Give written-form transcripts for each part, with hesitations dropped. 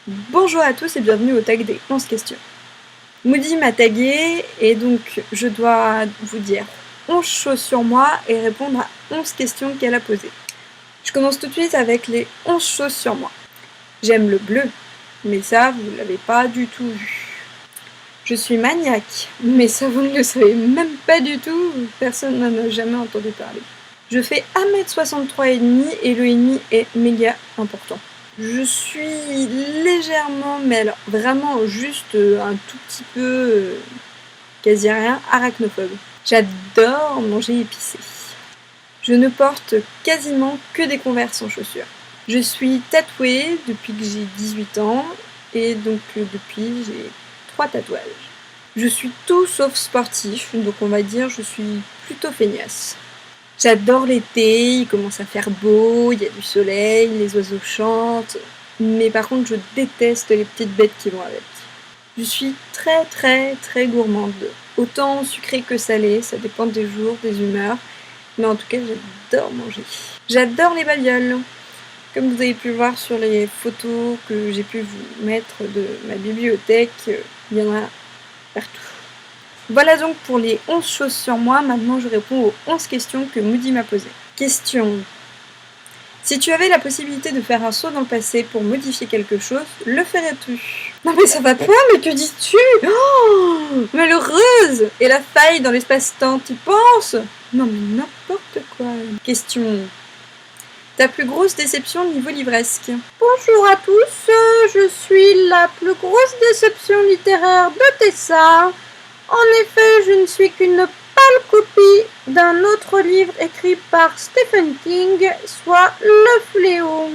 Bonjour à tous et bienvenue au tag des 11 questions. Moody m'a tagué et donc je dois vous dire 11 choses sur moi et répondre à 11 questions qu'elle a posées. Je commence tout de suite avec les 11 choses sur moi. J'aime le bleu, mais ça vous ne l'avez pas du tout vu. Je suis maniaque, mais ça vous ne le savez même pas du tout, personne n'en a jamais entendu parler. Je fais 1m63,5 et le ennemi est méga important. Je suis légèrement, mais alors vraiment juste un tout petit peu, quasi rien, arachnophobe. J'adore manger épicé. Je ne porte quasiment que des Converse sans chaussures. Je suis tatouée depuis que j'ai 18 ans et donc depuis j'ai 3 tatouages. Je suis tout sauf sportif, donc on va dire je suis plutôt feignasse. J'adore l'été, il commence à faire beau, il y a du soleil, les oiseaux chantent, mais par contre je déteste les petites bêtes qui vont avec. Je suis très gourmande, autant sucré que salé, ça dépend des jours, des humeurs, mais en tout cas j'adore manger. J'adore les babioles, comme vous avez pu voir sur les photos que j'ai pu vous mettre de ma bibliothèque, il y en a partout. Voilà donc pour les 11 choses sur moi, maintenant je réponds aux 11 questions que Moody m'a posées. Question. Si tu avais la possibilité de faire un saut dans le passé pour modifier quelque chose, le ferais-tu? Non mais ça va pas, mais que dis-tu? Oh, malheureuse! Et la faille dans l'espace-temps, t'y penses? Non mais n'importe quoi. Question. Ta plus grosse déception niveau livresque? Bonjour à tous, je suis la plus grosse déception littéraire de Tessa. En effet, je ne suis qu'une pâle copie d'un autre livre écrit par Stephen King, soit Le Fléau.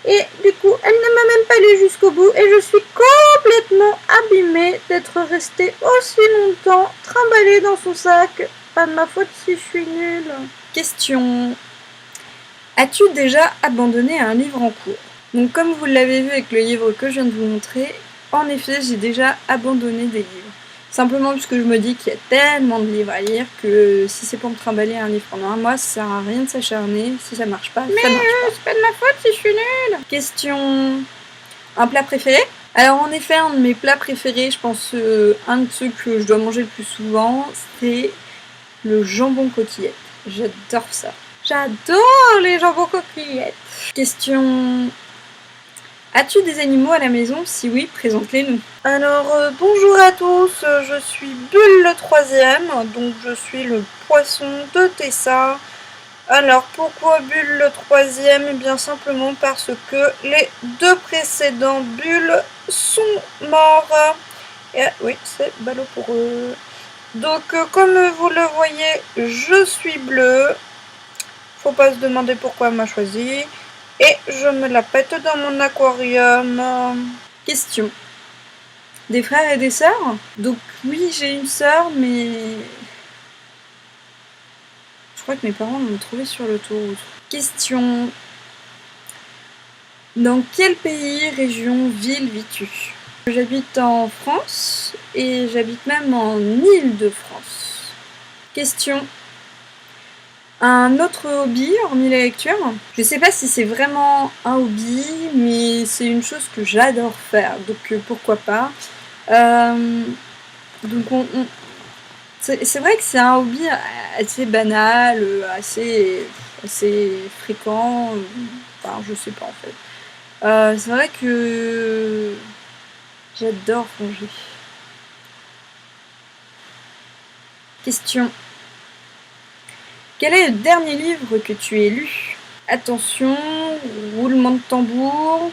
Et du coup, elle ne m'a même pas lu jusqu'au bout et je suis complètement abîmée d'être restée aussi longtemps trimballée dans son sac. Pas de ma faute si je suis nulle. Question. As-tu déjà abandonné un livre en cours? Donc comme vous l'avez vu avec le livre que je viens de vous montrer, en effet j'ai déjà abandonné des livres. Simplement parce que je me dis qu'il y a tellement de livres à lire que si c'est pour me trimballer un livre pendant un mois, ça sert à rien de s'acharner. Si ça marche pas, ça marche pas. C'est pas de ma faute si je suis nulle. Question. Un plat préféré? Alors en effet, un de mes plats préférés, je pense un de ceux que je dois manger le plus souvent, c'est le jambon coquillette. J'adore ça. J'adore les jambons coquillettes. Question. As-tu des animaux à la maison? Si oui, présente-les-nous. Alors, bonjour à tous, je suis Bulle le troisième, donc je suis le poisson de Tessa. Alors, pourquoi Bulle le troisième? Eh bien simplement parce que les deux précédents Bulles sont morts. Et oui, c'est ballot pour eux. Donc, comme vous le voyez, je suis bleue. Faut pas se demander pourquoi elle m'a choisi. Et je me la pète dans mon aquarium. Question. Des frères et des sœurs? Donc oui, j'ai une sœur, mais je crois que mes parents l'ont trouvée sur l'autoroute. Question. Dans quel pays, région, ville vis-tu? J'habite en France et j'habite même en Île-de-France. Question. Un autre hobby, hormis la lecture? Je sais pas si c'est vraiment un hobby, mais c'est une chose que j'adore faire, donc pourquoi pas. Donc c'est vrai que c'est un hobby assez banal, assez fréquent, enfin je sais pas en fait. C'est vrai que j'adore manger. Question. Quel est le dernier livre que tu aies lu? Attention, roulement de tambour.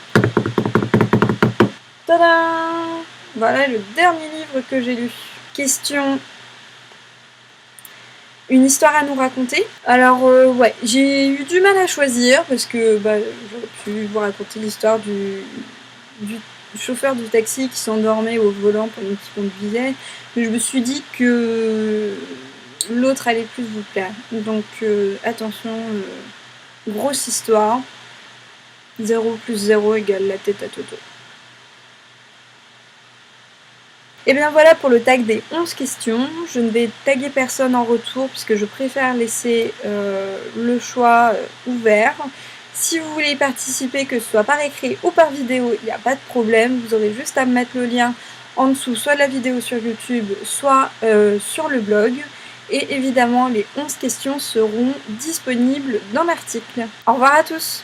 Tadam! Voilà le dernier livre que j'ai lu. Question. Une histoire à nous raconter? Alors ouais, j'ai eu du mal à choisir parce que j'aurais pu vous raconter l'histoire du chauffeur du taxi qui s'endormait au volant pendant qu'il conduisait, mais je me suis dit que l'autre allait plus vous plaire. Donc attention, grosse histoire. 0 plus 0 égale la tête à Toto. Et bien voilà pour le tag des 11 questions. Je ne vais taguer personne en retour puisque je préfère laisser le choix ouvert. Si vous voulez y participer, que ce soit par écrit ou par vidéo, il n'y a pas de problème, vous aurez juste à me mettre le lien en dessous, soit de la vidéo sur YouTube, soit sur le blog. Et évidemment, les 11 questions seront disponibles dans l'article. Au revoir à tous!